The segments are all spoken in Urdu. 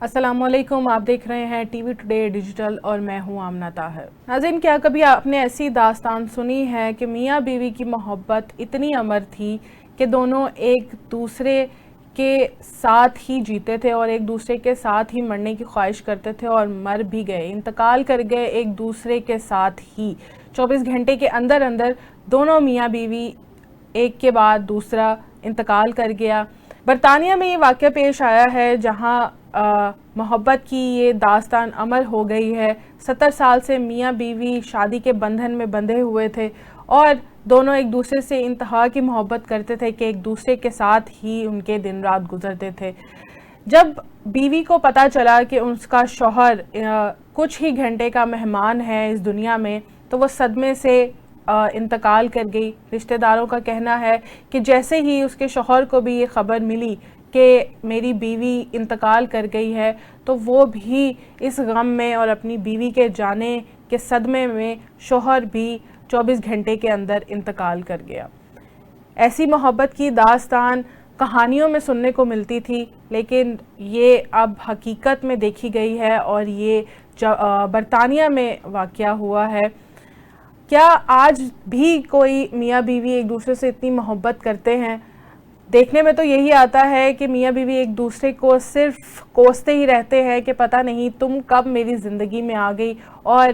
السلام علیکم، آپ دیکھ رہے ہیں ٹی وی ٹوڈے ڈیجیٹل اور میں ہوں آمنہ طاہر۔ ناظرین، کیا کبھی آپ نے ایسی داستان سنی ہے کہ میاں بیوی کی محبت اتنی امر تھی کہ دونوں ایک دوسرے کے ساتھ ہی جیتے تھے اور ایک دوسرے کے ساتھ ہی مرنے کی خواہش کرتے تھے اور مر بھی گئے، انتقال کر گئے ایک دوسرے کے ساتھ ہی 24 گھنٹے کے اندر دونوں میاں بیوی ایک کے بعد دوسرا انتقال کر گیا۔ برطانیہ میں یہ واقعہ پیش آیا ہے جہاں محبت کی یہ داستان امر ہو گئی ہے۔ 70 سال سے میاں بیوی شادی کے بندھن میں بندھے ہوئے تھے اور دونوں ایک دوسرے سے انتہا کی محبت کرتے تھے کہ ایک دوسرے کے ساتھ ہی ان کے دن رات گزرتے تھے۔ جب بیوی کو پتا چلا کہ اس کا شوہر کچھ ہی گھنٹے کا مہمان ہے اس دنیا میں، تو وہ صدمے سے انتقال کر گئی۔ رشتہ داروں کا کہنا ہے کہ جیسے ہی اس کے شوہر کو بھی یہ خبر ملی کہ میری بیوی انتقال کر گئی ہے، تو وہ بھی اس غم میں اور اپنی بیوی کے جانے کے صدمے میں شوہر بھی 24 گھنٹے کے اندر انتقال کر گیا۔ ایسی محبت کی داستان کہانیوں میں سننے کو ملتی تھی، لیکن یہ اب حقیقت میں دیکھی گئی ہے اور یہ برطانیہ میں واقعہ ہوا ہے۔ کیا آج بھی کوئی میاں بیوی ایک دوسرے سے اتنی محبت کرتے ہیں؟ دیکھنے میں تو یہی آتا ہے کہ میاں بیوی ایک دوسرے کو صرف کوستے ہی رہتے ہیں کہ پتہ نہیں تم کب میری زندگی میں آ گئی اور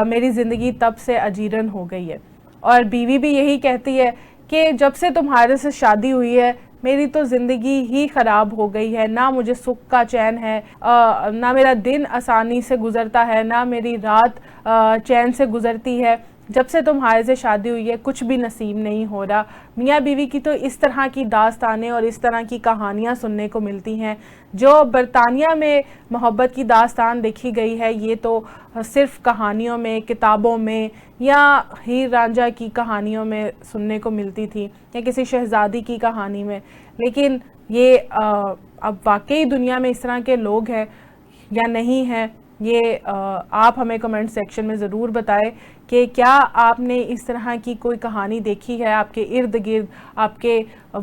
میری زندگی تب سے اجیرن ہو گئی ہے۔ اور بیوی بھی یہی کہتی ہے کہ جب سے تمہارے سے شادی ہوئی ہے میری تو زندگی ہی خراب ہو گئی ہے، نہ مجھے سکھ کا چین ہے، نہ میرا دن آسانی سے گزرتا ہے، نہ میری رات چین سے گزرتی ہے۔ جب سے تمہارے سے شادی ہوئی ہے کچھ بھی نصیب نہیں ہو رہا۔ میاں بیوی کی تو اس طرح کی داستانیں اور اس طرح کی کہانیاں سننے کو ملتی ہیں۔ جو برطانیہ میں محبت کی داستان دیکھی گئی ہے یہ تو صرف کہانیوں میں، کتابوں میں یا ہیر رانجھا کی کہانیوں میں سننے کو ملتی تھی یا کسی شہزادی کی کہانی میں، لیکن یہ اب واقعی دنیا میں اس طرح کے لوگ ہیں یا نہیں ہیں، یہ آپ ہمیں کمنٹ سیکشن میں ضرور بتائیں کہ کیا آپ نے اس طرح کی کوئی کہانی دیکھی ہے آپ کے ارد گرد، آپ کے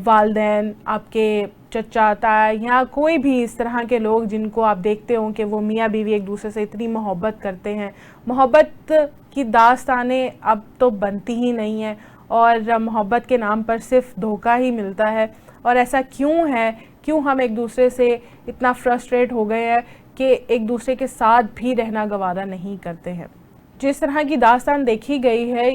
والدین، آپ کے چچا تایا یا کوئی بھی اس طرح کے لوگ جن کو آپ دیکھتے ہوں کہ وہ میاں بیوی ایک دوسرے سے اتنی محبت کرتے ہیں۔ محبت کی داستانیں اب تو بنتی ہی نہیں ہیں اور محبت کے نام پر صرف دھوکہ ہی ملتا ہے۔ اور ایسا کیوں ہے؟ کیوں ہم ایک دوسرے سے اتنا فرسٹریٹ ہو گئے ہیں کہ ایک دوسرے کے ساتھ بھی رہنا گوارا نہیں کرتے ہیں؟ جس طرح کی داستان دیکھی گئی ہے،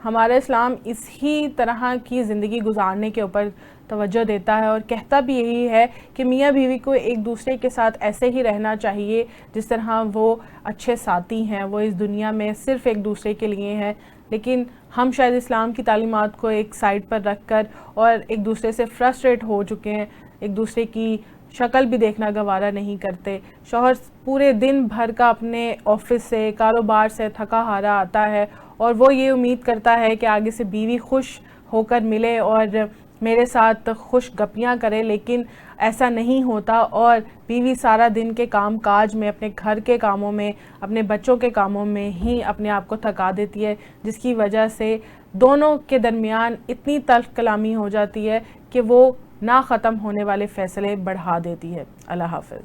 ہمارا اسلام اس ہی طرح کی زندگی گزارنے کے اوپر توجہ دیتا ہے اور کہتا بھی یہی ہے کہ میاں بیوی کو ایک دوسرے کے ساتھ ایسے ہی رہنا چاہیے جس طرح وہ اچھے ساتھی ہیں، وہ اس دنیا میں صرف ایک دوسرے کے لیے ہیں۔ لیکن ہم شاید اسلام کی تعلیمات کو ایک سائڈ پر رکھ کر اور ایک دوسرے سے فرسٹریٹ ہو چکے ہیں، ایک دوسرے کی شکل بھی دیکھنا گوارا نہیں کرتے۔ شوہر پورے دن بھر کا اپنے آفس سے، کاروبار سے تھکا ہارا آتا ہے اور وہ یہ امید کرتا ہے کہ آگے سے بیوی خوش ہو کر ملے اور میرے ساتھ خوش گپیاں کرے، لیکن ایسا نہیں ہوتا اور بیوی سارا دن کے کام کاج میں، اپنے گھر کے کاموں میں، اپنے بچوں کے کاموں میں ہی اپنے آپ کو تھکا دیتی ہے، جس کی وجہ سے دونوں کے درمیان اتنی تلخ کلامی ہو جاتی ہے کہ وہ نہ ختم ہونے والے فیصلے بڑھا دیتی ہے۔ اللہ حافظ۔